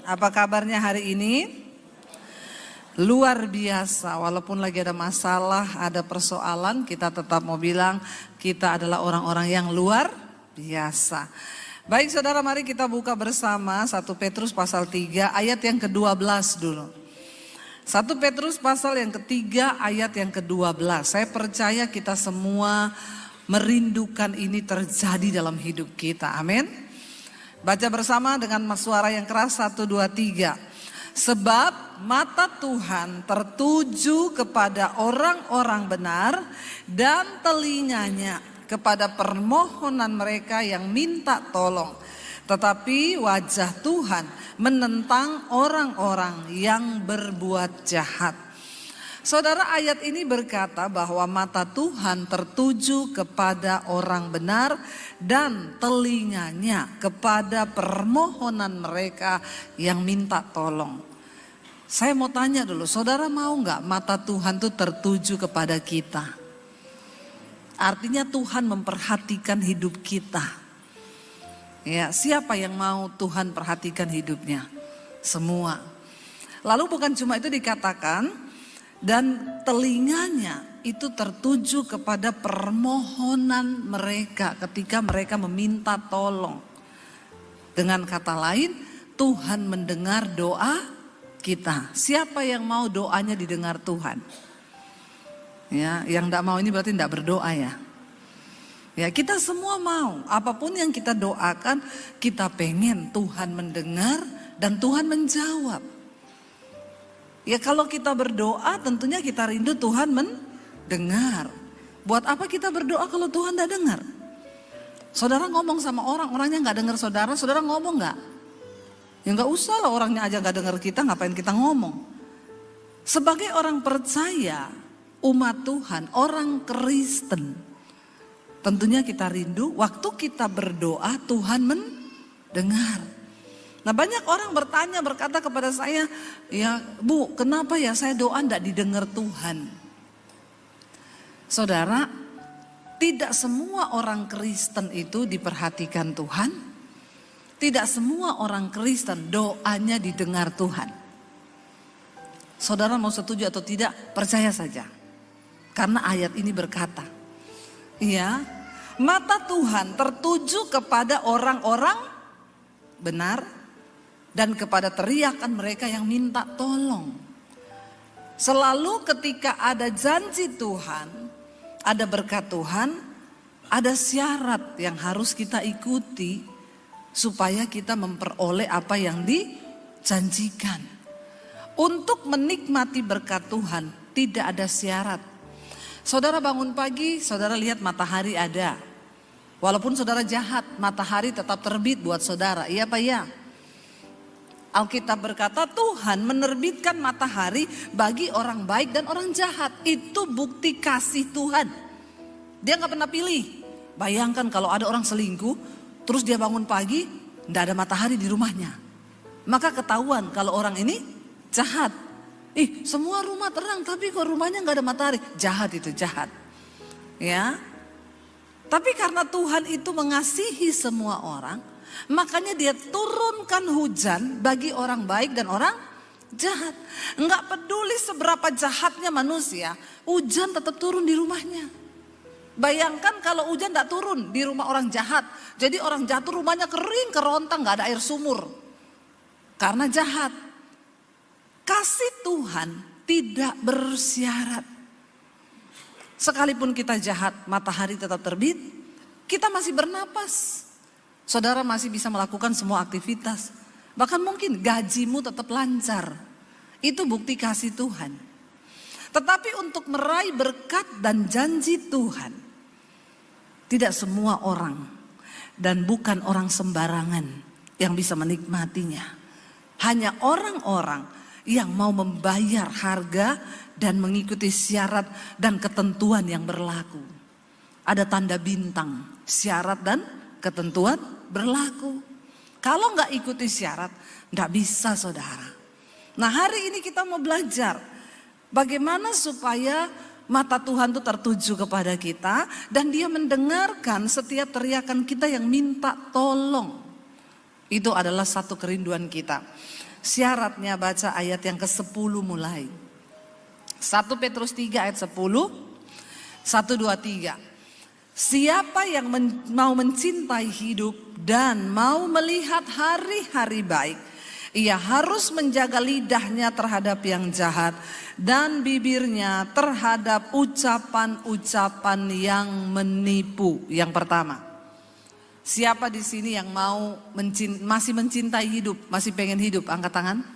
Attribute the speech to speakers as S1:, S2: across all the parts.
S1: Apa kabarnya hari ini? Luar biasa, walaupun lagi ada masalah, ada persoalan, kita tetap mau bilang kita adalah orang-orang yang luar biasa. Baik saudara, mari kita buka bersama 1 Petrus pasal 3 ayat yang ke-12 dulu. 1 Petrus pasal yang ketiga ayat yang ke-12. Saya percaya kita semua merindukan ini terjadi dalam hidup kita, amin. Baca bersama dengan suara yang keras, 1, 2, 3. Sebab mata Tuhan tertuju kepada orang-orang benar dan telinganya kepada permohonan mereka yang minta tolong. Tetapi wajah Tuhan menentang orang-orang yang berbuat jahat. Saudara, ayat ini berkata bahwa mata Tuhan tertuju kepada orang benar dan telinganya kepada permohonan mereka yang minta tolong. Saya mau tanya dulu, saudara mau nggak mata Tuhan itu tertuju kepada kita? Artinya Tuhan memperhatikan hidup kita. Ya, siapa yang mau Tuhan perhatikan hidupnya? Semua. Lalu bukan cuma itu dikatakan, dan telinganya itu tertuju kepada permohonan mereka ketika mereka meminta tolong. Dengan kata lain, Tuhan mendengar doa kita. Siapa yang mau doanya didengar Tuhan? Ya, yang tidak mau ini berarti tidak berdoa ya. Ya, kita semua mau, apapun yang kita doakan, kita pengen Tuhan mendengar dan Tuhan menjawab. Ya, kalau kita berdoa tentunya kita rindu Tuhan mendengar. Buat apa kita berdoa kalau Tuhan tidak dengar? Saudara ngomong sama orang, orangnya nggak dengar saudara, saudara ngomong nggak? Ya nggak usah lah, orangnya aja nggak dengar kita, ngapain kita ngomong? Sebagai orang percaya, umat Tuhan, orang Kristen, tentunya kita rindu waktu kita berdoa Tuhan mendengar. Nah, banyak orang berkata kepada saya, ya Bu, kenapa ya saya doa tidak didengar Tuhan? Saudara, tidak semua orang Kristen itu diperhatikan Tuhan. Tidak semua orang Kristen doanya didengar Tuhan. Saudara mau setuju atau tidak, percaya saja. Karena ayat ini berkata, ya, mata Tuhan tertuju kepada orang-orang benar dan kepada teriakan mereka yang minta tolong. Selalu ketika ada janji Tuhan, ada berkat Tuhan, ada syarat yang harus kita ikuti supaya kita memperoleh apa yang dijanjikan. Untuk menikmati berkat Tuhan tidak ada syarat. Saudara bangun pagi, saudara lihat matahari ada. Walaupun saudara jahat, matahari tetap terbit buat saudara. Iya Pak ya? Alkitab berkata Tuhan menerbitkan matahari bagi orang baik dan orang jahat. Itu bukti kasih Tuhan. Dia gak pernah pilih. Bayangkan kalau ada orang selingkuh, terus dia bangun pagi, tidak ada matahari di rumahnya. Maka ketahuan kalau orang ini jahat. Semua rumah terang tapi kok rumahnya gak ada matahari. Jahat itu, jahat. Ya. Tapi karena Tuhan itu mengasihi semua orang, makanya dia turunkan hujan bagi orang baik dan orang jahat. Enggak peduli seberapa jahatnya manusia, hujan tetap turun di rumahnya. Bayangkan kalau hujan tidak turun di rumah orang jahat. Jadi orang jahat rumahnya kering, kerontang, gak ada air sumur. Karena jahat. Kasih Tuhan tidak bersyarat. Sekalipun kita jahat, matahari tetap terbit, kita masih bernapas. Saudara masih bisa melakukan semua aktivitas. Bahkan mungkin gajimu tetap lancar. Itu bukti kasih Tuhan. Tetapi untuk meraih berkat dan janji Tuhan, tidak semua orang dan bukan orang sembarangan yang bisa menikmatinya. Hanya orang-orang yang mau membayar harga dan mengikuti syarat dan ketentuan yang berlaku. Ada tanda bintang, syarat dan ketentuan berlaku. Kalau nggak ikuti syarat, nggak bisa saudara. Nah hari ini kita mau belajar bagaimana supaya mata Tuhan itu tertuju kepada kita dan dia mendengarkan setiap teriakan kita yang minta tolong. Itu adalah satu kerinduan kita. Syaratnya baca ayat yang ke-10 mulai. 1 Petrus 3 ayat 10. 1, 2, 3. Siapa yang mau mencintai hidup dan mau melihat hari-hari baik, ia harus menjaga lidahnya terhadap yang jahat dan bibirnya terhadap ucapan-ucapan yang menipu. Yang pertama, siapa di sini yang masih mencintai hidup, masih pengen hidup? Angkat tangan.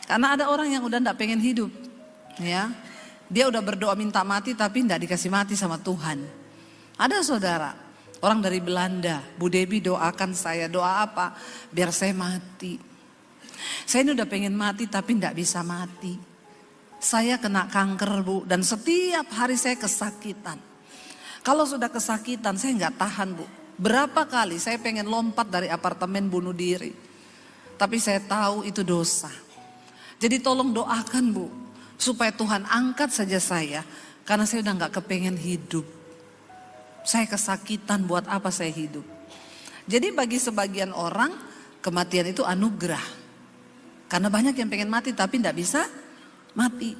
S1: Karena ada orang yang udah enggak pengen hidup, ya. Dia udah berdoa minta mati tapi enggak dikasih mati sama Tuhan. Ada saudara, orang dari Belanda, Bu Debi doakan saya, doa apa? Biar saya mati. Saya ini udah pengen mati tapi enggak bisa mati. Saya kena kanker, Bu, dan setiap hari saya kesakitan. Kalau sudah kesakitan saya enggak tahan, Bu. Berapa kali saya pengen lompat dari apartemen bunuh diri. Tapi saya tahu itu dosa. Jadi tolong doakan, Bu, supaya Tuhan angkat saja saya. Karena saya udah enggak kepengen hidup. Saya kesakitan, buat apa saya hidup? Jadi bagi sebagian orang kematian itu anugerah. Karena banyak yang pengen mati tapi tidak bisa mati.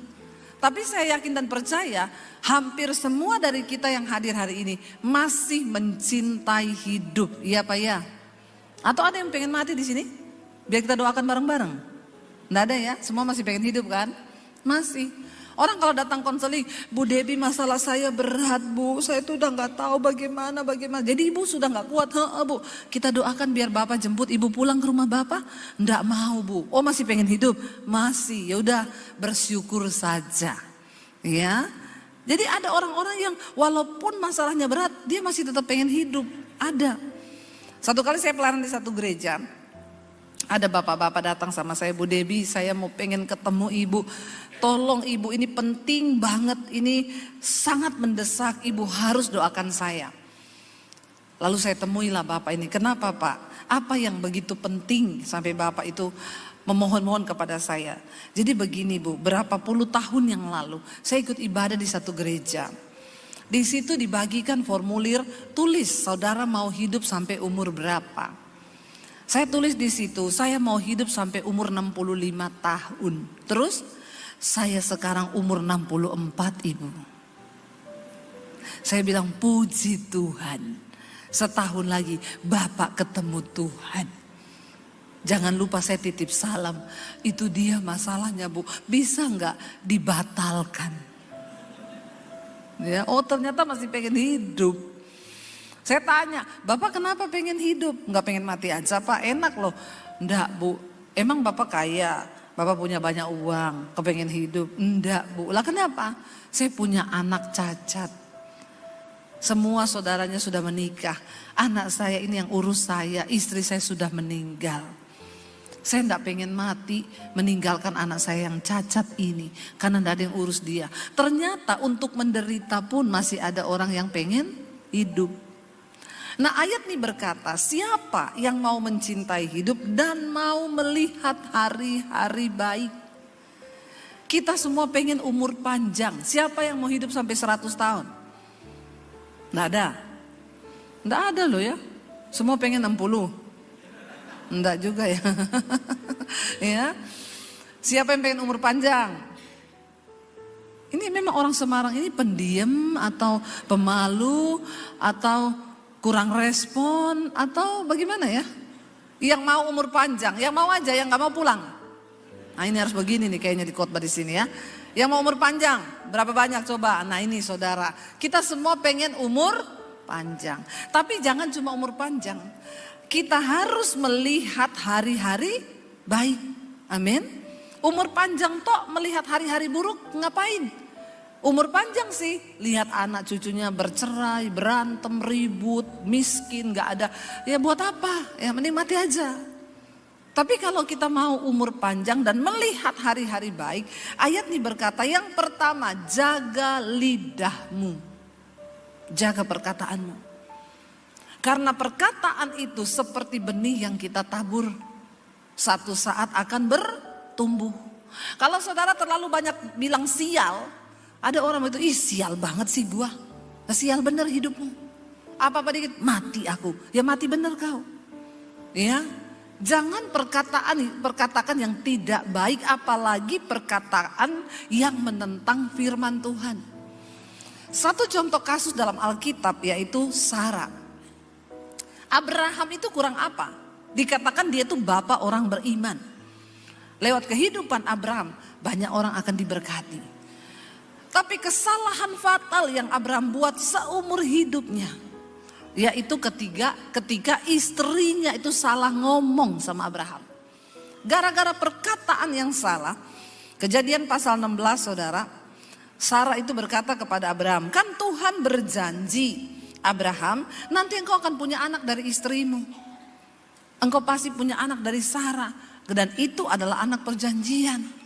S1: Tapi saya yakin dan percaya hampir semua dari kita yang hadir hari ini masih mencintai hidup. Iya Pak ya? Atau ada yang pengen mati di sini? Biar kita doakan bareng-bareng. Tidak ada ya? Semua masih pengen hidup kan? Masih. Orang kalau datang konseling, Bu Debi masalah saya berat, Bu, saya tuh udah gak tahu bagaimana. Jadi ibu sudah gak kuat, Bu, kita doakan biar Bapak jemput ibu pulang ke rumah Bapak. Nggak mau, Bu. Oh masih pengen hidup? Masih, ya udah bersyukur saja. Ya, jadi ada orang-orang yang walaupun masalahnya berat, dia masih tetap pengen hidup. Ada. Satu kali saya pelayanan di satu gereja. Ada bapak-bapak datang sama saya, Bu Debi, saya mau pengen ketemu ibu. Tolong ibu, ini penting banget, ini sangat mendesak, ibu harus doakan saya. Lalu saya temuilah bapak ini, kenapa Pak? Apa yang begitu penting sampai bapak itu memohon-mohon kepada saya? Jadi begini Bu, berapa puluh tahun yang lalu saya ikut ibadah di satu gereja. Di situ dibagikan formulir, tulis saudara mau hidup sampai umur berapa. Saya tulis di situ, saya mau hidup sampai umur 65 tahun. Terus saya sekarang umur 64 ibu. Saya bilang puji Tuhan. Setahun lagi Bapak ketemu Tuhan. Jangan lupa saya titip salam. Itu dia masalahnya Bu. Bisa nggak dibatalkan? Ya, oh ternyata masih pengen hidup. Saya tanya, Bapak kenapa pengen hidup? Nggak pengen mati aja Pak, enak loh. Enggak Bu, emang Bapak kaya, Bapak punya banyak uang, kepengen hidup? Enggak Bu, lah kenapa? Saya punya anak cacat. Semua saudaranya sudah menikah. Anak saya ini yang urus saya, istri saya sudah meninggal. Saya enggak pengen mati meninggalkan anak saya yang cacat ini. Karena enggak ada yang urus dia. Ternyata untuk menderita pun masih ada orang yang pengen hidup. Nah ayat ini berkata, siapa yang mau mencintai hidup dan mau melihat hari-hari baik. Kita semua pengen umur panjang. Siapa yang mau hidup sampai 100 tahun? Nggak ada. Nggak ada loh ya. Semua pengen 60. Nggak juga ya. Ya. Siapa yang pengen umur panjang? Ini memang orang Semarang ini pendiam atau pemalu atau kurang respon atau bagaimana ya? Yang mau umur panjang, yang mau aja, yang nggak mau pulang. Nah ini harus begini nih kayaknya di khotbah di sini ya. Yang mau umur panjang, berapa banyak coba? Nah ini saudara, kita semua pengen umur panjang. Tapi jangan cuma umur panjang. Kita harus melihat hari-hari baik. Amin. Umur panjang toh melihat hari-hari buruk ngapain? Umur panjang sih, lihat anak cucunya bercerai, berantem, ribut, miskin, gak ada. Ya buat apa? Ya mending mati aja. Tapi kalau kita mau umur panjang dan melihat hari-hari baik, ayat ini berkata yang pertama, jaga lidahmu. Jaga perkataanmu. Karena perkataan itu seperti benih yang kita tabur. Satu saat akan bertumbuh. Kalau saudara terlalu banyak bilang sial, ada orang itu, ih sial banget sih gua. Sial bener hidupmu. Apa-apa dikit, mati aku. Ya mati bener kau. Ya, Jangan perkataan yang tidak baik, apalagi perkataan yang menentang firman Tuhan. Satu contoh kasus dalam Alkitab yaitu Sarah. Abraham itu kurang apa? Dikatakan dia itu bapak orang beriman. Lewat kehidupan Abraham banyak orang akan diberkati. Tapi kesalahan fatal yang Abraham buat seumur hidupnya, yaitu ketika istrinya itu salah ngomong sama Abraham. Gara-gara perkataan yang salah, Kejadian pasal 16 saudara, Sarah itu berkata kepada Abraham, kan Tuhan berjanji Abraham, nanti engkau akan punya anak dari istrimu. Engkau pasti punya anak dari Sarah, dan itu adalah anak perjanjian.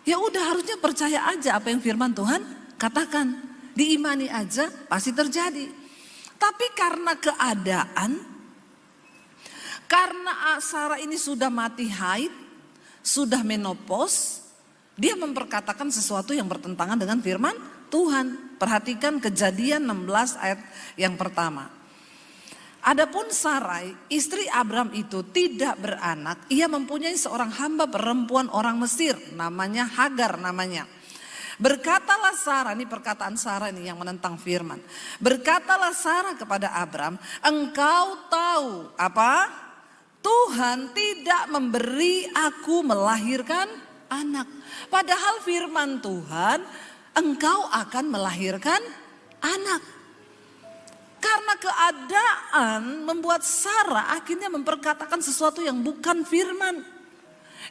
S1: Ya udah, harusnya percaya aja apa yang firman Tuhan katakan, diimani aja pasti terjadi. Tapi karena keadaan, karena Sarah ini sudah mati haid, sudah menopause, dia memperkatakan sesuatu yang bertentangan dengan firman Tuhan. Perhatikan Kejadian 16 ayat yang pertama. Adapun Sarai, istri Abram itu tidak beranak, ia mempunyai seorang hamba perempuan orang Mesir, namanya Hagar namanya. Berkatalah Sarah, ini perkataan Sarah ini yang menentang firman. Berkatalah Sarah kepada Abram, engkau tahu apa? Tuhan tidak memberi aku melahirkan anak. Padahal firman Tuhan, engkau akan melahirkan anak. Karena keadaan membuat Sarah akhirnya memperkatakan sesuatu yang bukan firman.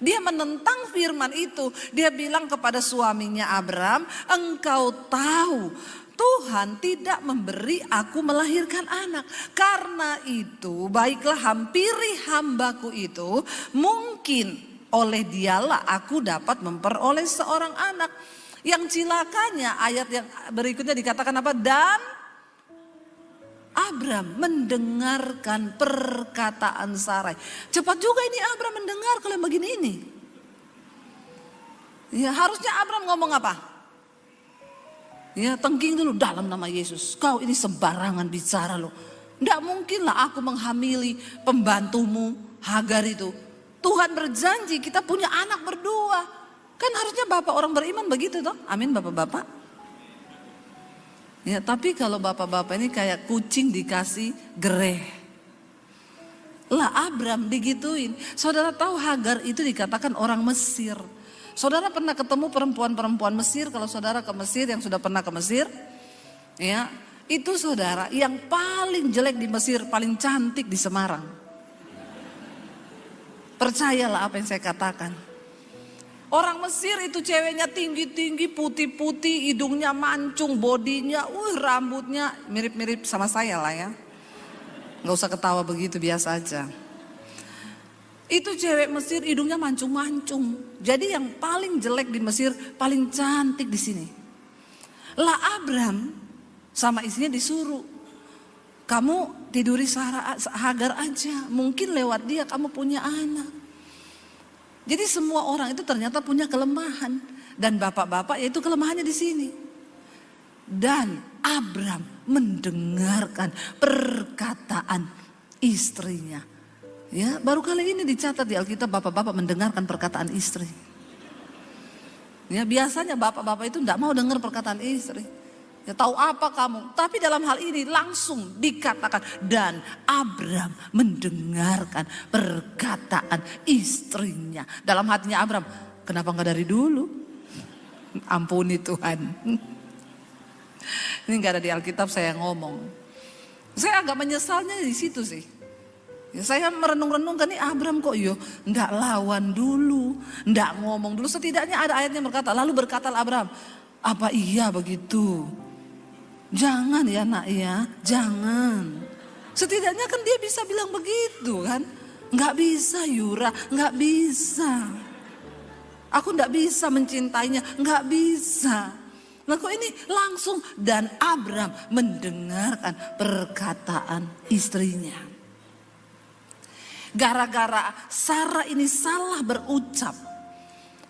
S1: Dia menentang firman itu. Dia bilang kepada suaminya Abram, engkau tahu Tuhan tidak memberi aku melahirkan anak. Karena itu baiklah hampiri hambaku itu, mungkin oleh dialah aku dapat memperoleh seorang anak. Yang cilakanya ayat yang berikutnya dikatakan apa? Dan Abram mendengarkan perkataan Sarai. Cepat juga ini Abram mendengar kalau yang begini ini. Ya, harusnya Abram ngomong apa? Ya, tengking dulu, dalam nama Yesus. Kau ini sembarangan bicara loh. Tidak mungkinlah aku menghamili pembantumu Hagar itu. Tuhan berjanji kita punya anak berdua. Kan harusnya bapak orang beriman begitu toh. Amin bapak-bapak. Ya, tapi kalau bapak-bapak ini kayak kucing dikasih gereh. Lah Abram digituin. Saudara tahu Hagar itu dikatakan orang Mesir. Saudara pernah ketemu perempuan-perempuan Mesir, kalau saudara ke Mesir, yang sudah pernah ke Mesir. Ya, itu saudara yang paling jelek di Mesir, paling cantik di Semarang. Percayalah apa yang saya katakan. Orang Mesir itu ceweknya tinggi-tinggi, putih-putih, hidungnya mancung, bodinya, rambutnya mirip-mirip sama saya lah ya. Gak usah ketawa begitu, biasa aja. Itu cewek Mesir hidungnya mancung-mancung. Jadi yang paling jelek di Mesir, paling cantik di sini. Lah Abram sama istrinya disuruh, kamu tiduri Hagar aja, mungkin lewat dia kamu punya anak. Jadi semua orang itu ternyata punya kelemahan. Dan bapak-bapak yaitu kelemahannya di sini. Dan Abram mendengarkan perkataan istrinya. Ya, baru kali ini dicatat di Alkitab bapak-bapak mendengarkan perkataan istri. Ya, biasanya bapak-bapak itu tidak mau dengar perkataan istri. Ya, tahu apa kamu? Tapi dalam hal ini langsung dikatakan dan Abram mendengarkan perkataan istrinya. Dalam hatinya Abram, kenapa nggak dari dulu? Ampuni Tuhan. Ini nggak ada di Alkitab, saya ngomong. Saya agak menyesalnya di situ sih. Ya, saya merenung-renungkan nih Abram kok ndak lawan dulu, ndak ngomong dulu. Setidaknya ada ayatnya berkata, lalu berkatalah Abram, apa iya begitu? Jangan ya nak ya, jangan. Setidaknya kan dia bisa bilang begitu kan. Nggak bisa Yura, nggak bisa. Aku nggak bisa mencintainya, nggak bisa. Nah kok ini langsung dan Abram mendengarkan perkataan istrinya. Gara-gara Sarah ini salah berucap,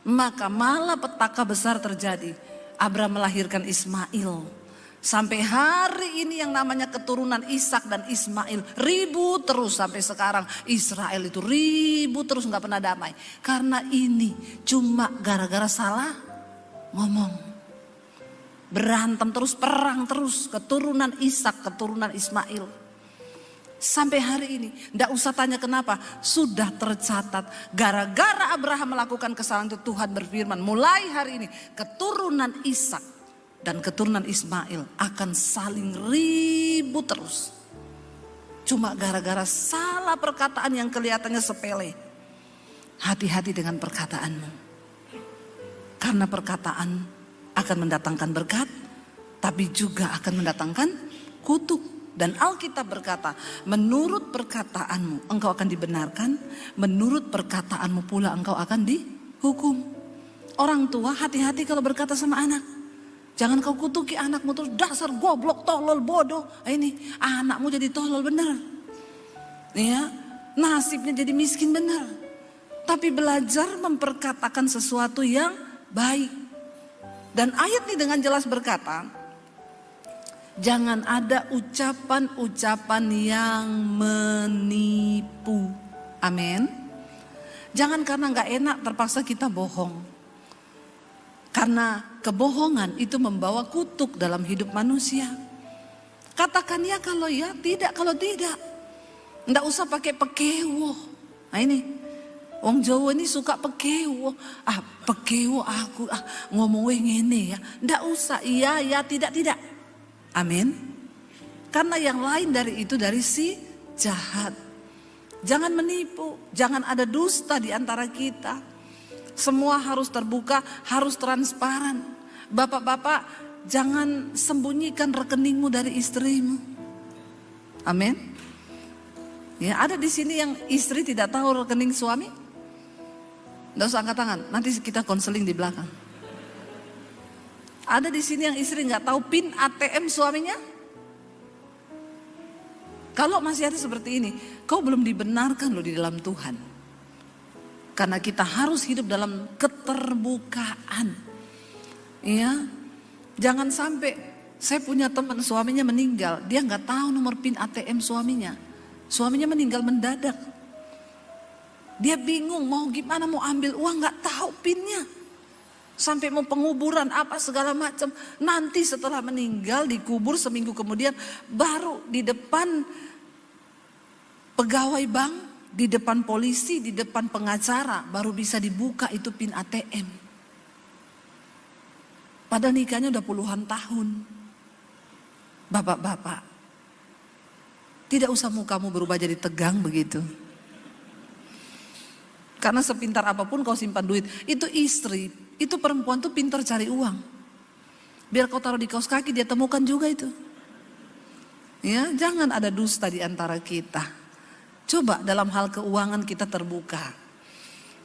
S1: maka malapetaka besar terjadi. Abram melahirkan Ismail. Sampai hari ini yang namanya keturunan Ishak dan Ismail ribut terus sampai sekarang. Israel itu ribut terus, gak pernah damai. Karena ini cuma gara-gara salah ngomong. Berantem terus, perang terus, keturunan Ishak, keturunan Ismail. Sampai hari ini, ndak usah tanya kenapa, sudah tercatat. Gara-gara Abraham melakukan kesalahan itu, Tuhan berfirman, mulai hari ini keturunan Ishak dan keturunan Ismail akan saling ribut terus. Cuma gara-gara salah perkataan yang kelihatannya sepele. Hati-hati dengan perkataanmu. Karena perkataan akan mendatangkan berkat, tapi juga akan mendatangkan kutuk. Dan Alkitab berkata, menurut perkataanmu engkau akan dibenarkan, menurut perkataanmu pula engkau akan dihukum. Orang tua hati-hati kalau berkata sama anak. Jangan kau kutuki anakmu terus, dasar goblok, tolol, bodoh. Ini anakmu jadi tolol benar. Ya, nasibnya jadi miskin benar. Tapi belajar memperkatakan sesuatu yang baik. Dan ayat ini dengan jelas berkata, jangan ada ucapan-ucapan yang menipu. Amin. Jangan karena gak enak terpaksa kita bohong. Karena kebohongan itu membawa kutuk dalam hidup manusia. Katakan ya kalau ya, tidak kalau tidak. Nggak usah pakai pekewo. Nah ini, wong Jawa ini suka pekewo. Pekewo aku, ngomongin ini ya. Nggak usah, iya, ya, tidak, tidak. Amin. Karena yang lain dari itu dari si jahat. Jangan menipu, jangan ada dusta di antara kita. Semua harus terbuka, harus transparan. Bapak-bapak, jangan sembunyikan rekeningmu dari istrimu. Amin. Ya, ada di sini yang istri tidak tahu rekening suami? Nggak usah angkat tangan, nanti kita konseling di belakang. Ada di sini yang istri nggak tahu PIN ATM suaminya? Kalau masih ada seperti ini, kau belum dibenarkan loh di dalam Tuhan. Karena kita harus hidup dalam keterbukaan. Ya, jangan sampai saya punya teman suaminya meninggal, dia nggak tahu nomor PIN ATM suaminya. Suaminya meninggal mendadak. Dia bingung mau gimana, mau ambil uang nggak tahu PIN-nya. Sampai mau penguburan apa segala macam. Nanti setelah meninggal dikubur seminggu kemudian baru di depan pegawai bank, di depan polisi, di depan pengacara baru bisa dibuka itu PIN ATM. Padahal nikahnya udah puluhan tahun. Bapak-bapak, tidak usah mukamu berubah jadi tegang begitu. Karena sepintar apapun kau simpan duit, itu istri, itu perempuan tuh pintar cari uang. Biar kau taruh di kaos kaki dia temukan juga itu. Ya, jangan ada dusta di antara kita. Coba dalam hal keuangan kita terbuka.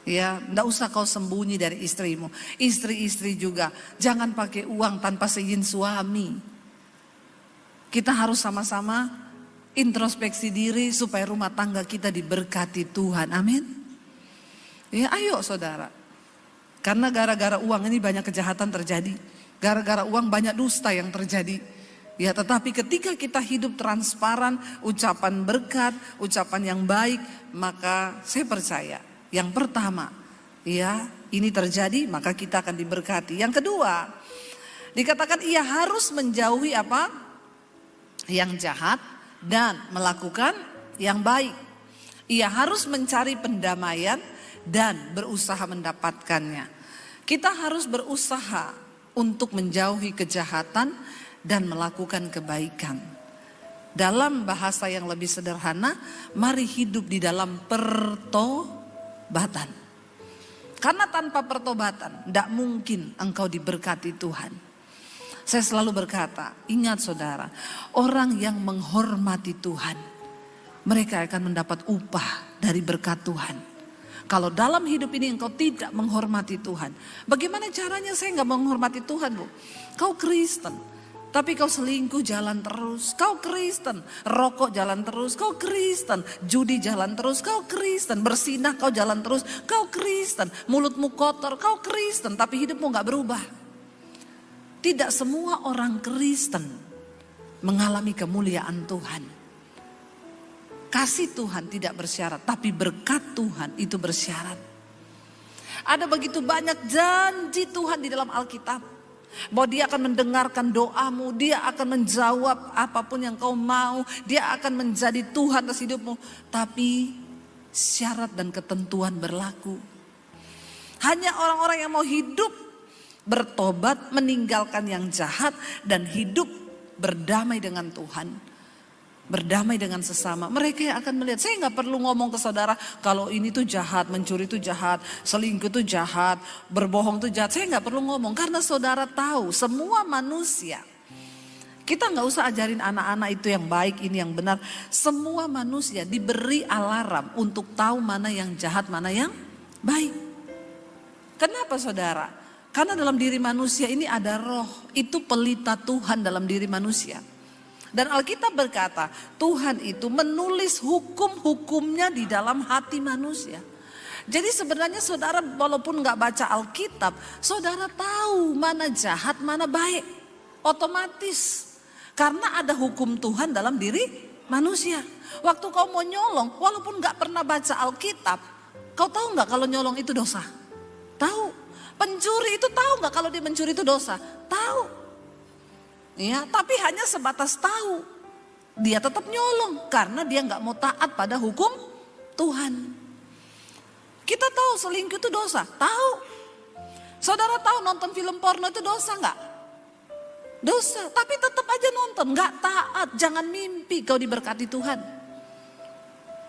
S1: Ya, enggak usah kau sembunyi dari istrimu. Istri-istri juga jangan pakai uang tanpa seizin suami. Kita harus sama-sama introspeksi diri supaya rumah tangga kita diberkati Tuhan. Amin. Ya, ayo saudara. Karena gara-gara uang ini banyak kejahatan terjadi. Gara-gara uang banyak dusta yang terjadi. Ya, tetapi ketika kita hidup transparan, ucapan berkat, ucapan yang baik, maka saya percaya yang pertama, ya, ini terjadi maka kita akan diberkati. Yang kedua, dikatakan ia harus menjauhi apa? Yang jahat dan melakukan yang baik. Ia harus mencari pendamaian dan berusaha mendapatkannya. Kita harus berusaha untuk menjauhi kejahatan dan melakukan kebaikan. Dalam bahasa yang lebih sederhana, mari hidup di dalam pertobatan. Karena tanpa pertobatan, tidak mungkin engkau diberkati Tuhan. Saya selalu berkata, ingat saudara, orang yang menghormati Tuhan, mereka akan mendapat upah dari berkat Tuhan. Kalau dalam hidup ini engkau tidak menghormati Tuhan, bagaimana caranya saya nggak menghormati Tuhan, Bu? Kau Kristen. Tapi kau selingkuh jalan terus, kau Kristen. Rokok jalan terus, kau Kristen. Judi jalan terus, kau Kristen. Bersinah kau jalan terus, kau Kristen. Mulutmu kotor, kau Kristen. Tapi hidupmu gak berubah. Tidak semua orang Kristen mengalami kemuliaan Tuhan. Kasih Tuhan tidak bersyarat, tapi berkat Tuhan itu bersyarat. Ada begitu banyak janji Tuhan di dalam Alkitab. Bahwa dia akan mendengarkan doamu, dia akan menjawab apapun yang kau mau. Dia akan menjadi Tuhan atas hidupmu. Tapi syarat dan ketentuan berlaku. Hanya orang-orang yang mau hidup bertobat, meninggalkan yang jahat, dan hidup berdamai dengan Tuhan, berdamai dengan sesama. Mereka yang akan melihat. Saya gak perlu ngomong ke saudara, kalau ini tuh jahat, mencuri tuh jahat, selingkuh tuh jahat, berbohong tuh jahat. Saya gak perlu ngomong, karena saudara tahu semua manusia. Kita gak usah ajarin anak-anak itu yang baik, ini yang benar. Semua manusia diberi alarm untuk tahu mana yang jahat, mana yang baik. Kenapa saudara? Karena dalam diri manusia ini ada roh. Itu pelita Tuhan dalam diri manusia. Dan Alkitab berkata, Tuhan itu menulis hukum-hukumnya di dalam hati manusia. Jadi sebenarnya saudara walaupun gak baca Alkitab, saudara tahu mana jahat, mana baik. Otomatis. Karena ada hukum Tuhan dalam diri manusia. Waktu kau mau nyolong, walaupun gak pernah baca Alkitab, kau tahu gak kalau nyolong itu dosa? Tahu. Pencuri itu tahu gak kalau dia mencuri itu dosa? Tahu. Ya, tapi hanya sebatas tahu. Dia tetap nyolong karena dia nggak mau taat pada hukum Tuhan. Kita tahu selingkuh itu dosa, tahu. Saudara tahu nonton film porno itu dosa nggak? Dosa, tapi tetap aja nonton, nggak taat. Jangan mimpi kau diberkati Tuhan.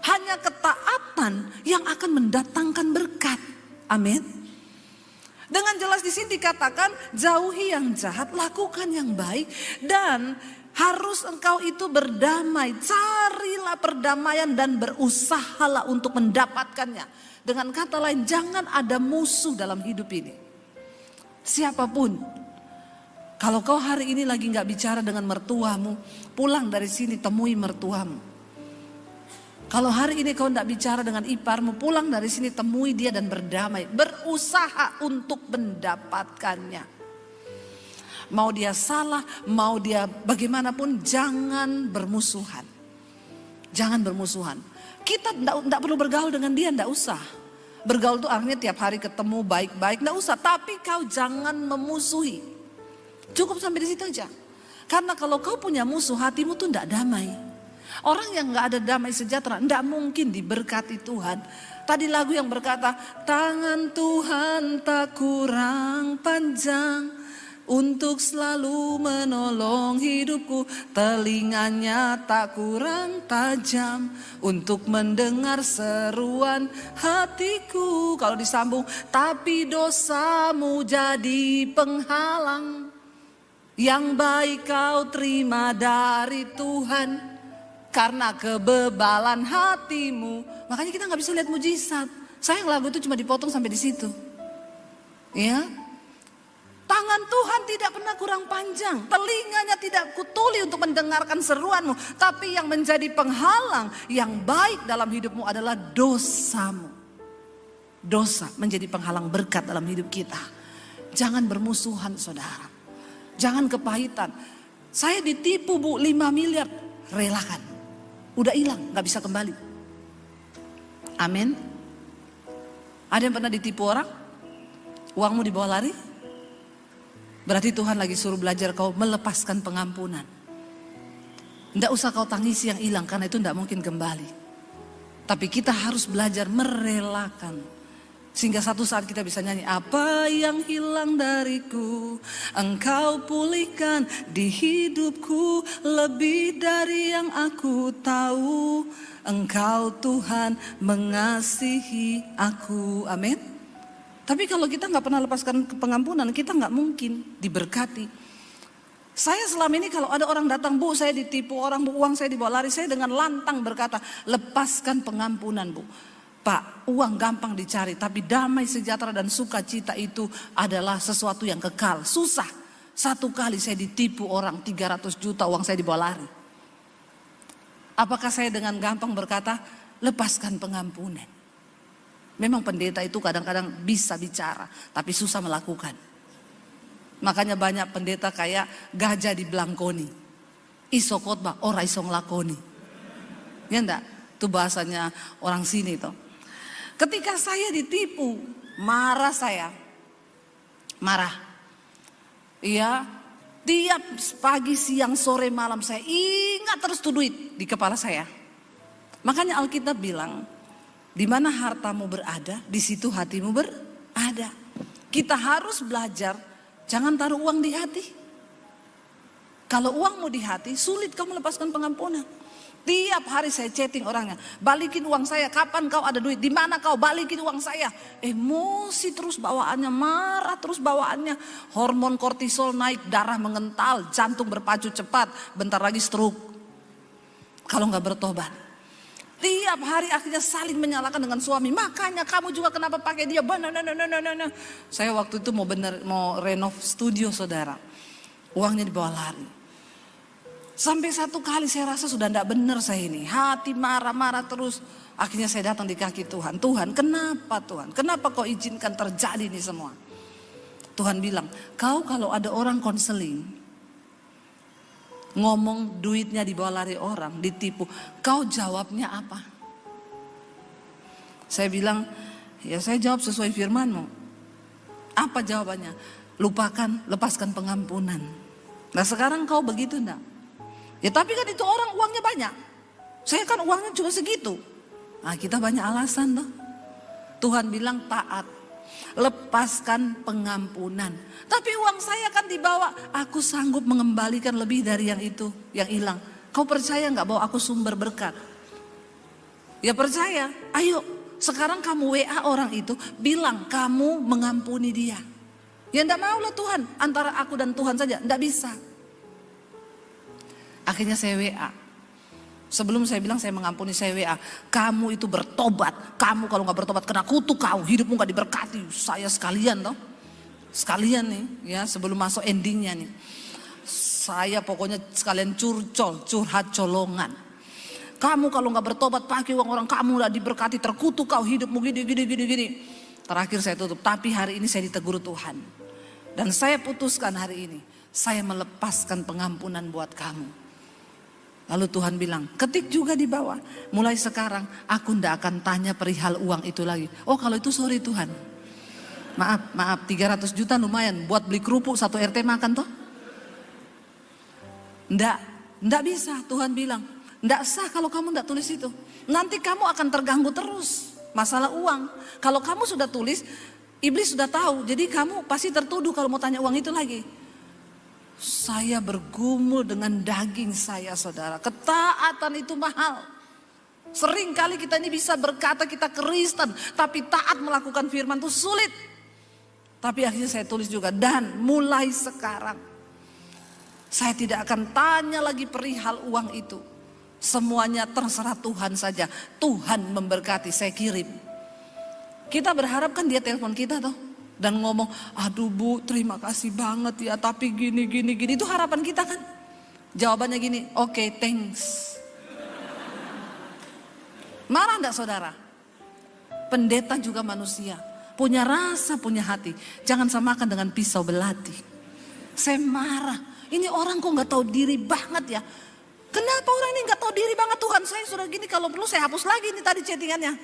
S1: Hanya ketaatan yang akan mendatangkan berkat. Amin. Dengan jelas di sini dikatakan jauhi yang jahat, lakukan yang baik, dan harus engkau itu berdamai. Carilah perdamaian dan berusahalah untuk mendapatkannya. Dengan kata lain, jangan ada musuh dalam hidup ini. Siapapun. Kalau kau hari ini lagi gak bicara dengan mertuamu, pulang dari sini temui mertuamu. Kalau hari ini kau tidak bicara dengan iparmu, pulang dari sini temui dia dan berdamai. Berusaha untuk mendapatkannya. Mau dia salah, mau dia bagaimanapun, jangan bermusuhan. Jangan bermusuhan. Kita tidak perlu bergaul dengan dia, tidak usah. Bergaul itu artinya tiap hari ketemu baik-baik, tidak usah. Tapi kau jangan memusuhi. Cukup sampai di situ aja. Karena kalau kau punya musuh, hatimu tuh tidak damai. Orang yang gak ada damai sejahtera tidak mungkin diberkati Tuhan. Tadi lagu yang berkata, tangan Tuhan tak kurang panjang untuk selalu menolong hidupku. Telinganya tak kurang tajam untuk mendengar seruan hatiku. Kalau disambung, tapi dosamu jadi penghalang. Yang baik kau terima dari Tuhan. Karena kebebalan hatimu. Makanya kita gak bisa lihat mujizat. Sayang lagu itu cuma dipotong sampai di situ. Ya. Tangan Tuhan tidak pernah kurang panjang. Telinganya tidak kutuli untuk mendengarkan seruanmu. Tapi yang menjadi penghalang yang baik dalam hidupmu adalah dosamu. Dosa menjadi penghalang berkat dalam hidup kita. Jangan bermusuhan saudara. Jangan kepahitan. Saya ditipu bu 5 miliar. Relakan. Udah hilang, gak bisa kembali. Amin. Ada yang pernah ditipu orang? Uangmu dibawa lari? Berarti Tuhan lagi suruh belajar kau melepaskan pengampunan. Tidak usah kau tangisi yang hilang, karena itu tidak mungkin kembali. Tapi kita harus belajar merelakan. Sehingga satu saat kita bisa nyanyi, apa yang hilang dariku, engkau pulihkan di hidupku, lebih dari yang aku tahu. Engkau Tuhan mengasihi aku. Amin. Tapi kalau kita gak pernah lepaskan pengampunan, kita gak mungkin diberkati. Saya selama ini kalau ada orang datang, bu saya ditipu orang, bu uang saya dibawa lari, saya dengan lantang berkata, lepaskan pengampunan bu. Pak, uang gampang dicari, tapi damai sejahtera dan sukacita itu adalah sesuatu yang kekal. Susah. Satu kali saya ditipu orang 300 juta, uang saya dibawa lari. Apakah saya dengan gampang berkata, lepaskan pengampunan? Memang pendeta itu kadang-kadang bisa bicara, tapi susah melakukan. Makanya banyak pendeta kayak gajah di belangkoni. iso khotbah, ora iso nglakoni. Ya enggak? Itu bahasanya orang sini tuh. Ketika saya ditipu, marah saya. Marah. Iya, tiap pagi, siang, sore, malam saya ingat terus tuh duit di kepala saya. Makanya Alkitab bilang, di mana hartamu berada, di situ hatimu berada. Kita harus belajar, jangan taruh uang di hati. Kalau uangmu di hati, sulit kau melepaskan pengampunan. Tiap hari saya chatting orangnya, balikin uang saya, kapan kau ada duit, di mana kau, balikin uang saya. Emosi terus bawaannya, marah terus bawaannya. Hormon kortisol naik, darah mengental, jantung berpacu cepat, bentar lagi stroke. Kalau nggak bertobat. Tiap hari akhirnya saling menyalahkan dengan suami. Makanya kamu juga kenapa pakai dia? Saya waktu itu mau renov studio saudara. Uangnya dibawa lari. Sampai satu kali saya rasa sudah tidak benar saya ini. Hati marah-marah terus. Akhirnya saya datang di kaki Tuhan. Tuhan, kenapa Tuhan? Kenapa kau izinkan terjadi ini semua? Tuhan bilang, kau kalau ada orang konseling, ngomong duitnya dibawa lari orang, ditipu, kau jawabnya apa? Saya bilang, ya saya jawab sesuai firman-Mu. Apa jawabannya? Lupakan, lepaskan pengampunan. Nah sekarang kau begitu enggak? Ya tapi kan itu orang uangnya banyak. Saya kan uangnya cuma segitu. Nah kita banyak alasan tuh. Tuhan bilang taat. Lepaskan pengampunan. Tapi uang saya kan dibawa. Aku sanggup mengembalikan lebih dari yang itu. Yang hilang. Kau percaya gak bahwa aku sumber berkat? Ya percaya. Ayo sekarang kamu WA orang itu. Bilang kamu mengampuni dia. Ya enggak mau lah Tuhan. Antara aku dan Tuhan saja. Enggak bisa. Akhirnya saya WA. Sebelum saya bilang saya mengampuni, saya WA. Kamu itu bertobat. Kamu kalau gak bertobat kena kutuk kau. Hidupmu gak diberkati. Saya sekalian toh. Sekalian nih ya sebelum masuk endingnya nih. Saya pokoknya sekalian curhat colongan. Kamu kalau gak bertobat pakai uang orang kamu gak diberkati. Terkutuk kau hidupmu gini. Terakhir saya tutup. Tapi hari ini saya ditegur Tuhan. Dan saya putuskan hari ini. Saya melepaskan pengampunan buat kamu. Lalu Tuhan bilang, ketik juga di bawah. Mulai sekarang aku ndak akan tanya perihal uang itu lagi. Oh kalau itu sorry Tuhan. Maaf 300 juta lumayan buat beli kerupuk satu RT makan toh. Ndak bisa Tuhan bilang. Ndak sah kalau kamu ndak tulis itu. Nanti kamu akan terganggu terus masalah uang. Kalau kamu sudah tulis, iblis sudah tahu. Jadi kamu pasti tertuduh kalau mau tanya uang itu lagi. Saya bergumul dengan daging saya saudara. Ketaatan itu mahal. Sering kali kita ini bisa berkata kita Kristen. Tapi taat melakukan firman itu sulit. Tapi akhirnya saya tulis juga. Dan mulai sekarang. Saya tidak akan tanya lagi perihal uang itu. Semuanya terserah Tuhan saja. Tuhan memberkati, saya kirim. Kita berharap kan dia telepon kita toh. Dan ngomong, aduh Bu terima kasih banget ya tapi gini. Itu harapan kita kan. Jawabannya gini, oke, thanks. Marah enggak saudara? Pendeta juga manusia. Punya rasa, punya hati. Jangan samakan dengan pisau belati. Saya marah. Ini orang kok gak tahu diri banget ya. Kenapa orang ini gak tahu diri banget? Tuhan saya sudah gini, kalau perlu saya hapus lagi nih tadi chattingannya.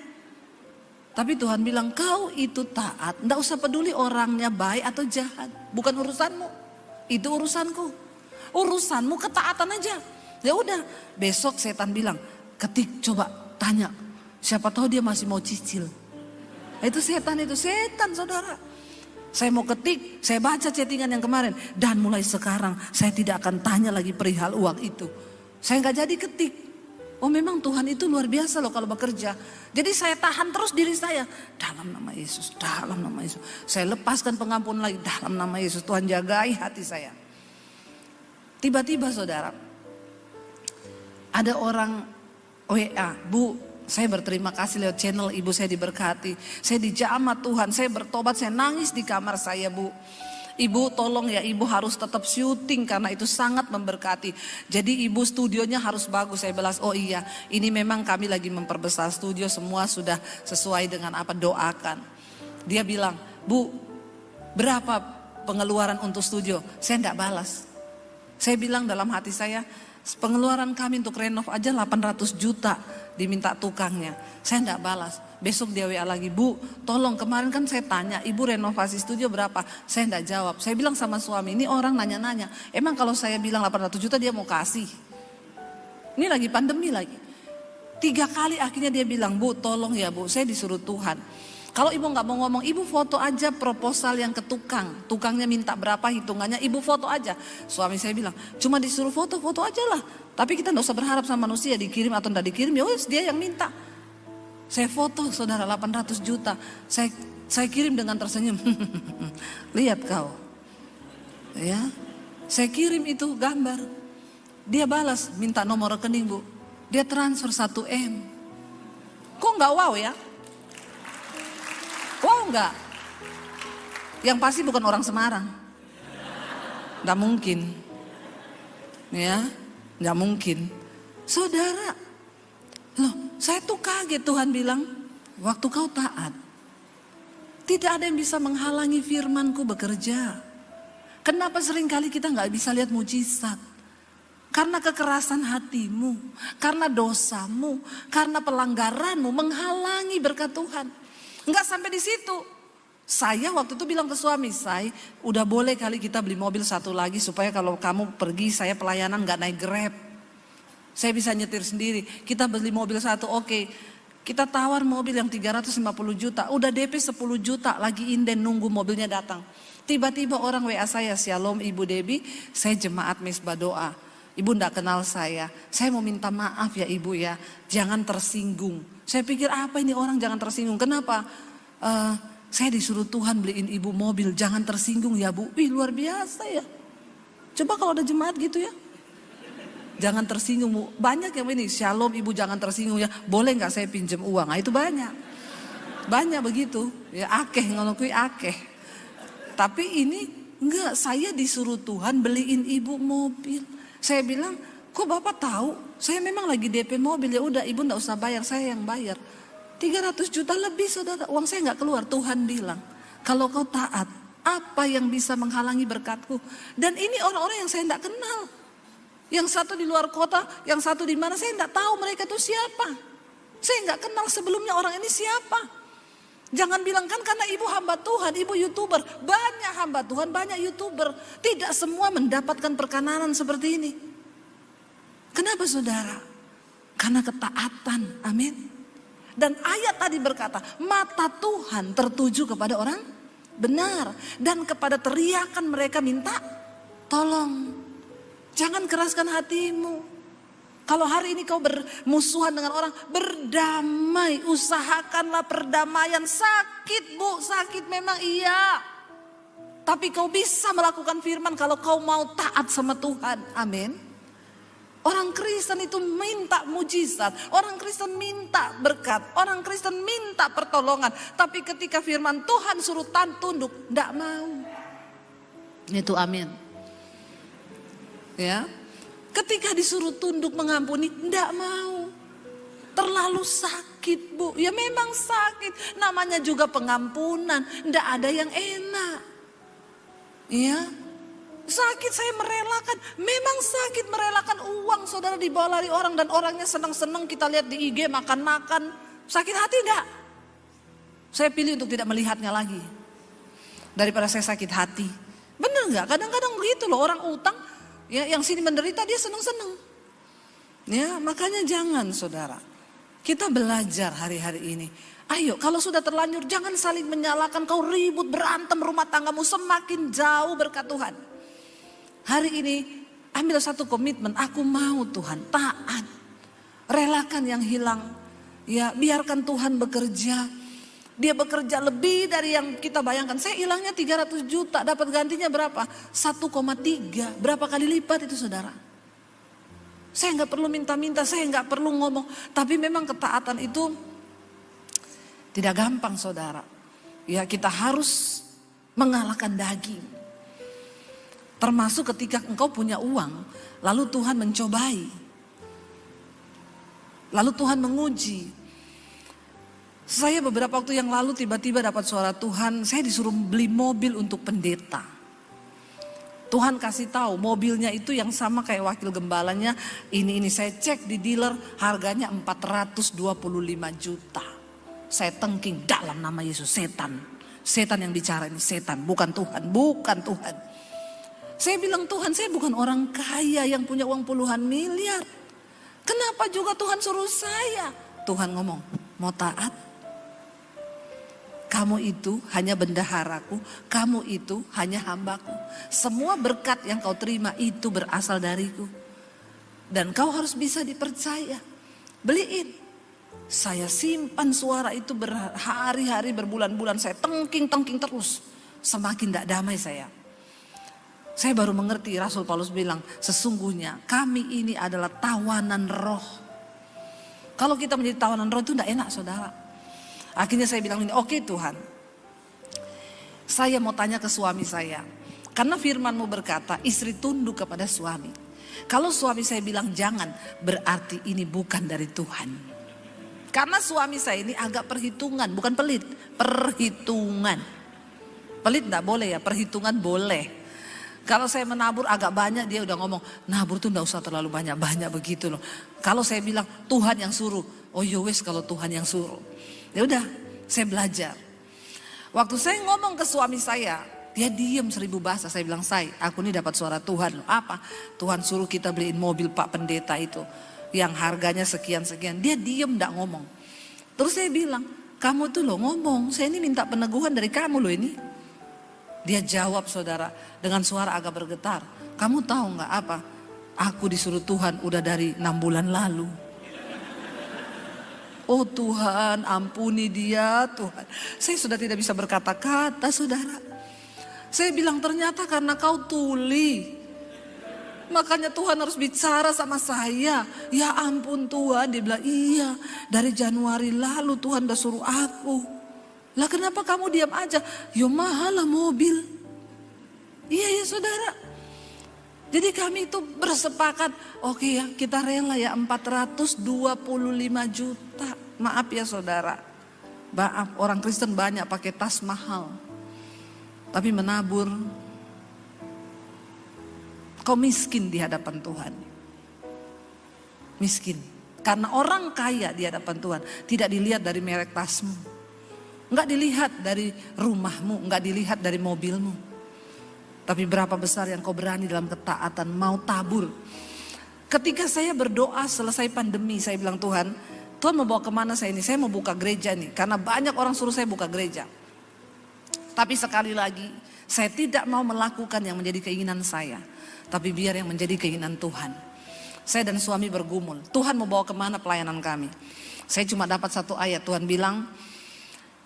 S1: Tapi Tuhan bilang kau itu taat. Nggak usah peduli orangnya baik atau jahat. Bukan urusanmu. Itu urusanku. Urusanmu ketaatan aja. Ya udah. Besok setan bilang. Ketik coba tanya. Siapa tahu dia masih mau cicil. Itu setan saudara. Saya mau ketik. Saya baca chattingan yang kemarin. Dan mulai sekarang saya tidak akan tanya lagi perihal uang itu. Saya nggak jadi ketik. Oh memang Tuhan itu luar biasa loh kalau bekerja. Jadi saya tahan terus diri saya. Dalam nama Yesus, dalam nama Yesus. Saya lepaskan pengampunan lagi dalam nama Yesus. Tuhan jagai hati saya. Tiba-tiba saudara. Ada orang WA, Bu saya berterima kasih lewat channel ibu saya diberkati. Saya dijamah Tuhan, saya bertobat, saya nangis di kamar saya Bu. Ibu tolong ya ibu harus tetap syuting karena itu sangat memberkati. Jadi ibu studionya harus bagus. Saya balas oh iya ini memang kami lagi memperbesar studio. Semua sudah sesuai dengan apa doakan. Dia bilang Bu berapa pengeluaran untuk studio? Saya enggak balas. Saya bilang dalam hati saya Pengeluaran kami untuk renov aja 800 juta diminta tukangnya. Saya enggak balas. Besok dia WA lagi, Bu tolong, kemarin kan saya tanya ibu renovasi studio berapa. Saya enggak jawab. Saya bilang sama suami, ini orang nanya-nanya. Emang kalau saya bilang 800 juta dia mau kasih? Ini lagi pandemi lagi. 3 kali akhirnya dia bilang, Bu tolong ya Bu, saya disuruh Tuhan. Kalau ibu nggak mau ngomong, ibu foto aja proposal yang ke tukang. Tukangnya minta berapa hitungannya, ibu foto aja. Suami saya bilang, cuma disuruh foto aja lah. Tapi kita nggak usah berharap sama manusia dikirim atau nggak dikirim, ya wes dia yang minta. Saya foto saudara 800 juta. Saya kirim dengan tersenyum. Lihat kau. Ya. Saya kirim itu gambar. Dia balas minta nomor rekening Bu. Dia transfer 1 M. Kok nggak wow ya? Wow nggak? Yang pasti bukan orang Semarang. Nggak mungkin. Ya, nggak mungkin. Saudara, loh, saya tuh kaget Tuhan bilang, waktu kau taat, tidak ada yang bisa menghalangi firman-Ku bekerja. Kenapa seringkali kita nggak bisa lihat mujizat? Karena kekerasan hatimu, karena dosamu, karena pelanggaranmu menghalangi berkat Tuhan. Enggak sampai di situ. Saya waktu itu bilang ke suami saya, udah boleh kali kita beli mobil satu lagi supaya kalau kamu pergi saya pelayanan nggak naik Grab. Saya bisa nyetir sendiri. Kita beli mobil satu, oke. Kita tawar mobil yang 350 juta. Udah DP 10 juta lagi inden nunggu mobilnya datang. Tiba-tiba orang WA saya, Shalom Ibu Debbie, saya jemaat Mesbah Doa. Ibu ndak kenal saya mau minta maaf ya Ibu ya, jangan tersinggung. Saya pikir apa ini orang jangan tersinggung, kenapa? Saya disuruh Tuhan beliin Ibu mobil, jangan tersinggung ya Bu. Wih luar biasa ya. Coba kalau ada jemaat gitu ya. Jangan tersinggung Bu. Banyak yang ini, Shalom Ibu jangan tersinggung ya. Boleh gak saya pinjam uang? Nah itu banyak. Banyak begitu. Ya akeh, ngono kuwi akeh. Tapi ini enggak, saya disuruh Tuhan beliin Ibu mobil. Saya bilang, kok Bapak tahu? Saya memang lagi DP mobil, ya udah Ibu enggak usah bayar, saya yang bayar. 300 juta lebih saudara, uang saya enggak keluar. Tuhan bilang, kalau kau taat, apa yang bisa menghalangi berkatku? Dan ini orang-orang yang saya enggak kenal. Yang satu di luar kota, yang satu di mana, saya enggak tahu mereka itu siapa. Saya enggak kenal sebelumnya orang ini siapa. Jangan bilang kan karena ibu hamba Tuhan, ibu YouTuber. Banyak hamba Tuhan, banyak YouTuber. Tidak semua mendapatkan perkenanan seperti ini. Kenapa saudara? Karena ketaatan, amin. Dan ayat tadi berkata, mata Tuhan tertuju kepada orang benar. Dan kepada teriakan mereka minta tolong. Jangan keraskan hatimu. Kalau hari ini kau bermusuhan dengan orang, berdamai, usahakanlah perdamaian. Sakit Bu, sakit memang iya. Tapi kau bisa melakukan firman kalau kau mau taat sama Tuhan, amin. Orang Kristen itu minta mujizat, orang Kristen minta berkat, orang Kristen minta pertolongan. Tapi ketika firman Tuhan suruh tunduk, tidak mau. Itu amin. Ya. Ketika disuruh tunduk mengampuni, tidak mau. Terlalu sakit Bu. Ya memang sakit. Namanya juga pengampunan. Tidak ada yang enak. Ya. Sakit saya merelakan. Memang sakit merelakan uang saudara dibawa lari orang. Dan orangnya senang-senang kita lihat di IG makan-makan. Sakit hati enggak? Saya pilih untuk tidak melihatnya lagi. Daripada saya sakit hati. Benar enggak? Kadang-kadang begitu loh orang utang. Ya, yang sini menderita dia senang-senang. Ya, makanya jangan saudara. Kita belajar hari-hari ini. Ayo, kalau sudah terlanjur jangan saling menyalahkan. Kau ribut, berantem, rumah tanggamu semakin jauh berkat Tuhan. Hari ini ambil satu komitmen. Aku mau Tuhan taat. Relakan yang hilang. Ya, biarkan Tuhan bekerja. Dia bekerja lebih dari yang kita bayangkan. Saya hilangnya 300 juta, dapat gantinya berapa? 1,3. Berapa kali lipat itu saudara? Saya nggak perlu minta-minta, saya nggak perlu ngomong. Tapi memang ketaatan itu tidak gampang saudara. Ya kita harus mengalahkan daging. Termasuk ketika engkau punya uang, lalu Tuhan mencobai. Lalu Tuhan menguji. Saya beberapa waktu yang lalu tiba-tiba dapat suara Tuhan, saya disuruh beli mobil untuk pendeta. Tuhan kasih tahu mobilnya itu yang sama kayak wakil gembalanya. Ini saya cek di dealer harganya 425 juta. Saya tengking dalam nama Yesus, setan. Setan yang bicara ini, setan, bukan Tuhan, bukan Tuhan. Saya bilang, Tuhan, saya bukan orang kaya yang punya uang puluhan miliar. Kenapa juga Tuhan suruh saya? Tuhan ngomong, mau taat? Kamu itu hanya bendaharaku, kamu itu hanya hambaku. Semua berkat yang kau terima itu berasal dariku. Dan kau harus bisa dipercaya. Beliin. Saya simpan suara itu berhari-hari, berbulan-bulan. Saya tengking terus. Semakin tidak damai saya. Saya baru mengerti Rasul Paulus bilang, sesungguhnya kami ini adalah tawanan roh. Kalau kita menjadi tawanan roh itu tidak enak, saudara. Akhirnya saya bilang ini, oke Tuhan. Saya mau tanya ke suami saya. Karena firman-Mu berkata, istri tunduk kepada suami. Kalau suami saya bilang jangan, berarti ini bukan dari Tuhan. Karena suami saya ini agak perhitungan, bukan pelit, perhitungan. Pelit enggak boleh ya, perhitungan boleh. Kalau saya menabur agak banyak, dia udah ngomong, nabur tuh enggak usah terlalu banyak begitu loh. Kalau saya bilang Tuhan yang suruh, oh yowes kalau Tuhan yang suruh. Ya udah, saya belajar. Waktu saya ngomong ke suami saya, dia diem 1000 bahasa. Saya bilang, aku ini dapat suara Tuhan loh. Apa? Tuhan suruh kita beliin mobil Pak Pendeta itu. Yang harganya sekian-sekian. Dia diem gak ngomong. Terus saya bilang, kamu tuh loh ngomong. Saya ini minta peneguhan dari kamu loh ini. Dia jawab saudara dengan suara agak bergetar. Kamu tahu gak apa? Aku disuruh Tuhan udah dari 6 bulan lalu. Oh Tuhan, ampuni dia Tuhan. Saya sudah tidak bisa berkata-kata saudara. Saya bilang ternyata karena kau tuli. Makanya Tuhan harus bicara sama saya. Ya ampun Tuhan, dia bilang iya. Dari Januari lalu Tuhan udah suruh aku. Lah kenapa kamu diam aja? Yo mahal lah mobil. Iya ya saudara. Jadi kami itu bersepakat, oke ya kita rela ya 425 juta. Maaf ya saudara. Maaf, orang Kristen banyak pakai tas mahal. Tapi menabur. Kau miskin di hadapan Tuhan. Miskin. Karena orang kaya di hadapan Tuhan tidak dilihat dari merek tasmu. Enggak dilihat dari rumahmu, enggak dilihat dari mobilmu. Tapi berapa besar yang kau berani dalam ketaatan mau tabur. Ketika saya berdoa selesai pandemi, saya bilang Tuhan mau bawa kemana saya ini? Saya mau buka gereja nih, karena banyak orang suruh saya buka gereja. Tapi sekali lagi, saya tidak mau melakukan yang menjadi keinginan saya. Tapi biar yang menjadi keinginan Tuhan. Saya dan suami bergumul, Tuhan mau bawa kemana pelayanan kami? Saya cuma dapat satu ayat, Tuhan bilang,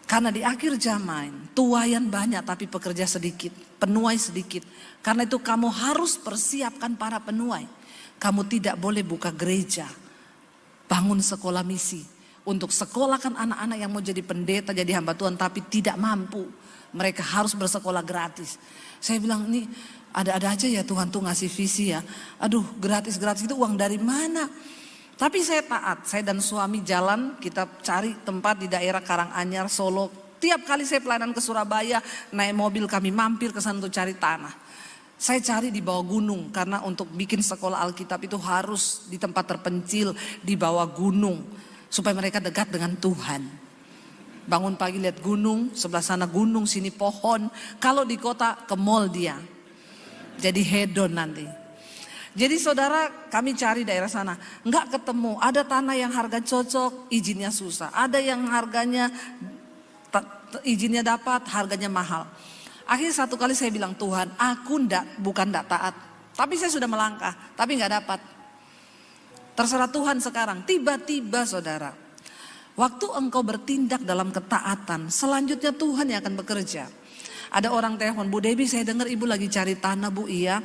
S1: karena di akhir zaman tuaian banyak tapi pekerja sedikit, penuai sedikit. Karena itu kamu harus persiapkan para penuai. Kamu tidak boleh buka gereja, bangun sekolah misi untuk sekolahkan anak-anak yang mau jadi pendeta, jadi hamba Tuhan tapi tidak mampu. Mereka harus bersekolah gratis. Saya bilang ini ada-ada aja ya Tuhan tuh ngasih visi ya. Aduh gratis itu uang dari mana? Tapi saya taat, saya dan suami jalan, kita cari tempat di daerah Karanganyar, Solo. Tiap kali saya pelayanan ke Surabaya, naik mobil kami mampir ke sana untuk cari tanah. Saya cari di bawah gunung, karena untuk bikin sekolah Alkitab itu harus di tempat terpencil, di bawah gunung. Supaya mereka dekat dengan Tuhan. Bangun pagi lihat gunung, sebelah sana gunung, sini pohon. Kalau di kota ke mall dia, jadi hedon nanti. Jadi saudara kami cari daerah sana, enggak ketemu. Ada tanah yang harga cocok, izinnya susah. Ada yang harganya izinnya dapat, harganya mahal. Akhirnya satu kali saya bilang Tuhan, aku bukan enggak taat. Tapi saya sudah melangkah, tapi enggak dapat. Terserah Tuhan sekarang. Tiba-tiba saudara, waktu engkau bertindak dalam ketaatan, selanjutnya Tuhan yang akan bekerja. Ada orang telepon, Bu Debbie saya dengar ibu lagi cari tanah Bu, iya.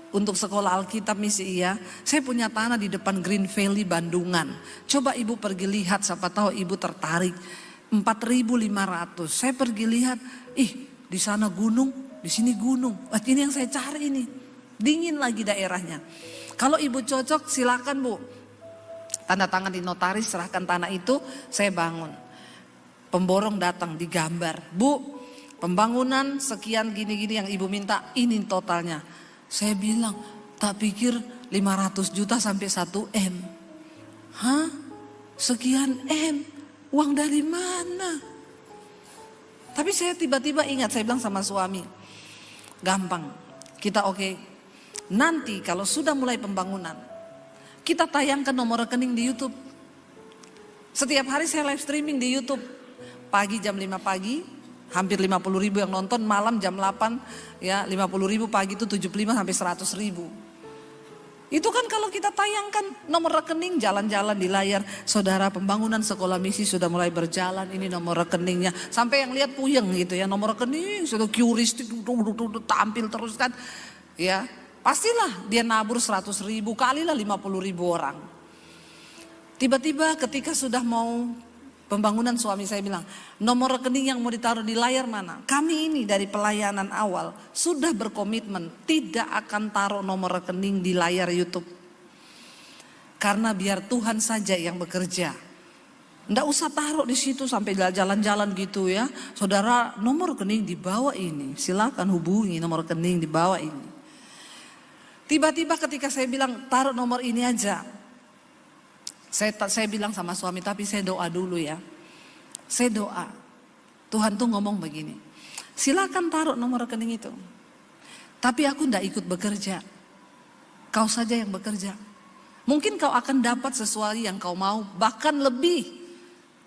S1: Untuk sekolah Alkitab misi iya. Saya punya tanah di depan Green Valley Bandungan. Coba ibu pergi lihat, siapa tahu ibu tertarik. 4.500. Saya pergi lihat, di sana gunung, di sini gunung. Ini yang saya cari ini. Dingin lagi daerahnya. Kalau ibu cocok silakan Bu. Tanda tangan di notaris, serahkan tanah itu, saya bangun. Pemborong datang digambar. Bu, pembangunan sekian gini-gini yang ibu minta, ini totalnya. Saya bilang, tak pikir 500 juta sampai 1 M. Hah? Sekian M? Uang dari mana? Tapi saya tiba-tiba ingat, saya bilang sama suami, gampang, kita oke. Nanti kalau sudah mulai pembangunan, kita tayangkan nomor rekening di YouTube. Setiap hari saya live streaming di YouTube. Pagi jam 5 pagi, hampir 50 ribu yang nonton. Malam jam 8, ya 50 ribu, pagi itu 75 sampai 100 ribu. Itu kan kalau kita tayangkan nomor rekening, jalan-jalan di layar. Saudara, pembangunan sekolah misi sudah mulai berjalan, ini nomor rekeningnya. Sampai yang lihat puyeng gitu ya, nomor rekening sudah QRistik tampil terus kan. Ya, pastilah dia nabur 100 ribu, kalilah 50 ribu orang. Tiba-tiba ketika sudah mau pembangunan, suami saya bilang, nomor rekening yang mau ditaruh di layar mana? Kami ini dari pelayanan awal sudah berkomitmen tidak akan taruh nomor rekening di layar YouTube. Karena biar Tuhan saja yang bekerja. Nggak usah taruh di situ sampai jalan-jalan gitu ya. Saudara, nomor rekening di bawah ini, silakan hubungi nomor rekening di bawah ini. Tiba-tiba ketika saya bilang taruh nomor ini aja, saya bilang sama suami, tapi saya doa dulu ya. Saya doa. Tuhan tuh ngomong begini, silakan taruh nomor rekening itu. Tapi aku ndak ikut bekerja. Kau saja yang bekerja. Mungkin kau akan dapat sesuatu yang kau mau, bahkan lebih.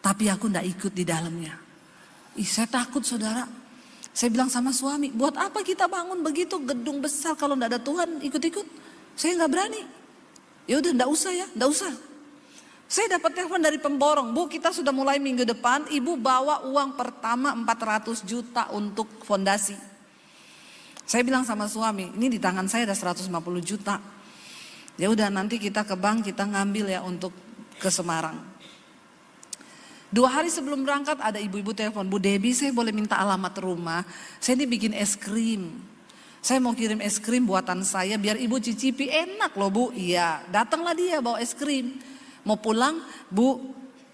S1: Tapi aku ndak ikut di dalamnya. Saya takut, saudara. Saya bilang sama suami, buat apa kita bangun begitu gedung besar kalau ndak ada Tuhan ikut-ikut? Saya nggak berani. Ya udah, ndak usah ya, ndak usah. Saya dapat telepon dari pemborong, Bu, kita sudah mulai minggu depan, Ibu bawa uang pertama 400 juta untuk fondasi. Saya bilang sama suami, ini di tangan saya ada 150 juta. Ya udah, nanti kita ke bank, kita ngambil ya untuk ke Semarang. 2 hari sebelum berangkat ada ibu-ibu telepon, Bu Debbie, saya boleh minta alamat rumah, saya ini bikin es krim. Saya mau kirim es krim buatan saya biar ibu cicipi, enak loh Bu. Iya, datanglah dia bawa es krim. Mau pulang, Bu,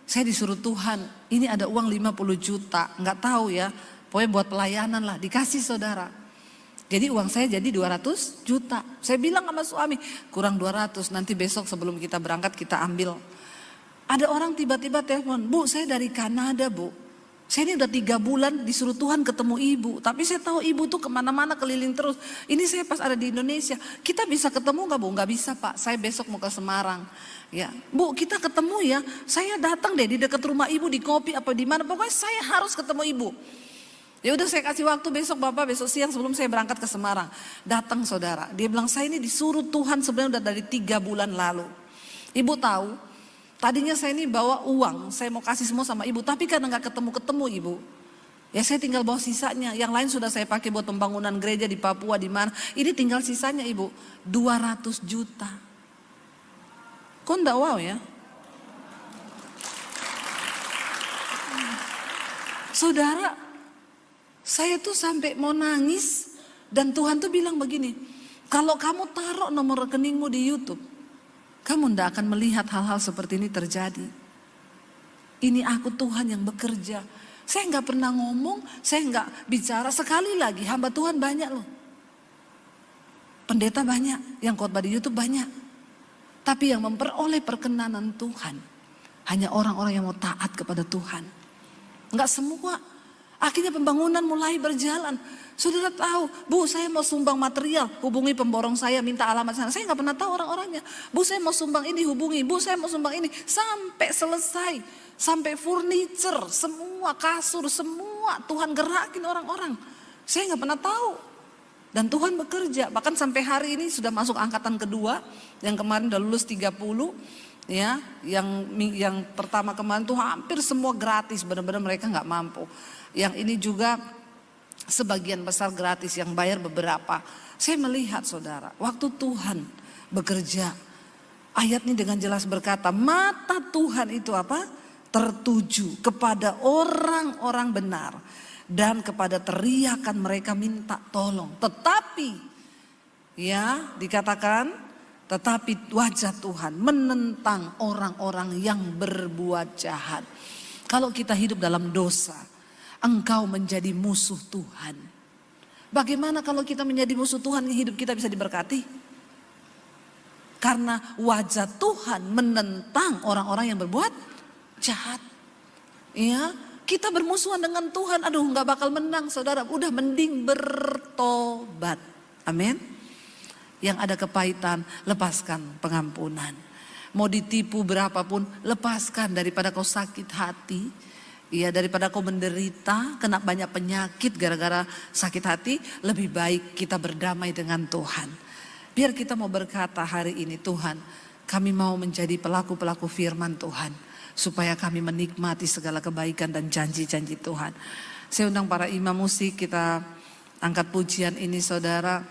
S1: saya disuruh Tuhan, ini ada uang 50 juta, nggak tahu ya, pokoknya buat pelayanan lah, dikasih saudara. Jadi uang saya jadi 200 juta. Saya bilang sama suami, kurang 200, nanti besok sebelum kita berangkat kita ambil. Ada orang tiba-tiba telepon, Bu, saya dari Kanada, Bu. Saya ini udah 3 bulan disuruh Tuhan ketemu ibu, tapi saya tahu ibu tuh kemana-mana keliling terus. Ini saya pas ada di Indonesia, kita bisa ketemu nggak Bu? Nggak bisa Pak, saya besok mau ke Semarang. Ya, Bu, kita ketemu ya. Saya datang deh di dekat rumah ibu di kopi apa di mana. Pokoknya saya harus ketemu ibu. Ya udah, saya kasih waktu besok Bapak, besok siang sebelum saya berangkat ke Semarang. Datang saudara, dia bilang saya ini disuruh Tuhan sebenarnya udah dari 3 bulan lalu. Ibu tahu, tadinya saya ini bawa uang, saya mau kasih semua sama ibu, tapi karena nggak ketemu-ketemu ibu, ya saya tinggal bawa sisanya. Yang lain sudah saya pakai buat pembangunan gereja di Papua di mana. Ini tinggal sisanya ibu, 200 juta. Kok enggak wow ya? Saudara, saya tuh sampai mau nangis dan Tuhan tuh bilang begini, kalau kamu taruh nomor rekeningmu di YouTube, kamu enggak akan melihat hal-hal seperti ini terjadi. Ini aku Tuhan yang bekerja. Saya enggak pernah ngomong, saya enggak bicara. Sekali lagi, hamba Tuhan banyak loh. Pendeta banyak, yang khotbah di YouTube banyak. Tapi yang memperoleh perkenanan Tuhan hanya orang-orang yang mau taat kepada Tuhan. Enggak semua. Akhirnya pembangunan mulai berjalan. Saudara tahu, Bu, saya mau sumbang material, hubungi pemborong saya, minta alamat sana. Saya nggak pernah tahu orang-orangnya. Bu, saya mau sumbang ini, hubungi. Bu, saya mau sumbang ini. Sampai selesai, sampai furniture, semua kasur, semua Tuhan gerakin orang-orang. Saya nggak pernah tahu. Dan Tuhan bekerja, bahkan sampai hari ini sudah masuk angkatan kedua, yang kemarin udah lulus 30, ya, yang pertama kemarin tuh hampir semua gratis, benar-benar mereka nggak mampu. Yang ini juga sebagian besar gratis, yang bayar beberapa. Saya melihat saudara, waktu Tuhan bekerja, ayat ini dengan jelas berkata, mata Tuhan itu apa? Tertuju kepada orang-orang benar. Dan kepada teriakan mereka minta tolong. Tetapi ya dikatakan, tetapi wajah Tuhan menentang orang-orang yang berbuat jahat. Kalau kita hidup dalam dosa, engkau menjadi musuh Tuhan. Bagaimana kalau kita menjadi musuh Tuhan, hidup kita bisa diberkati? Karena wajah Tuhan menentang orang-orang yang berbuat jahat. Ya, kita bermusuhan dengan Tuhan, aduh nggak bakal menang saudara. Udah mending bertobat. Amin. Yang ada kepahitan, lepaskan pengampunan. Mau ditipu berapapun, lepaskan daripada kau sakit hati. Ya, daripada kau menderita, kena banyak penyakit gara-gara sakit hati, lebih baik kita berdamai dengan Tuhan. Biar kita mau berkata hari ini, Tuhan, kami mau menjadi pelaku-pelaku firman Tuhan, supaya kami menikmati segala kebaikan dan janji-janji Tuhan. Saya undang para imam musik, kita angkat pujian ini saudara.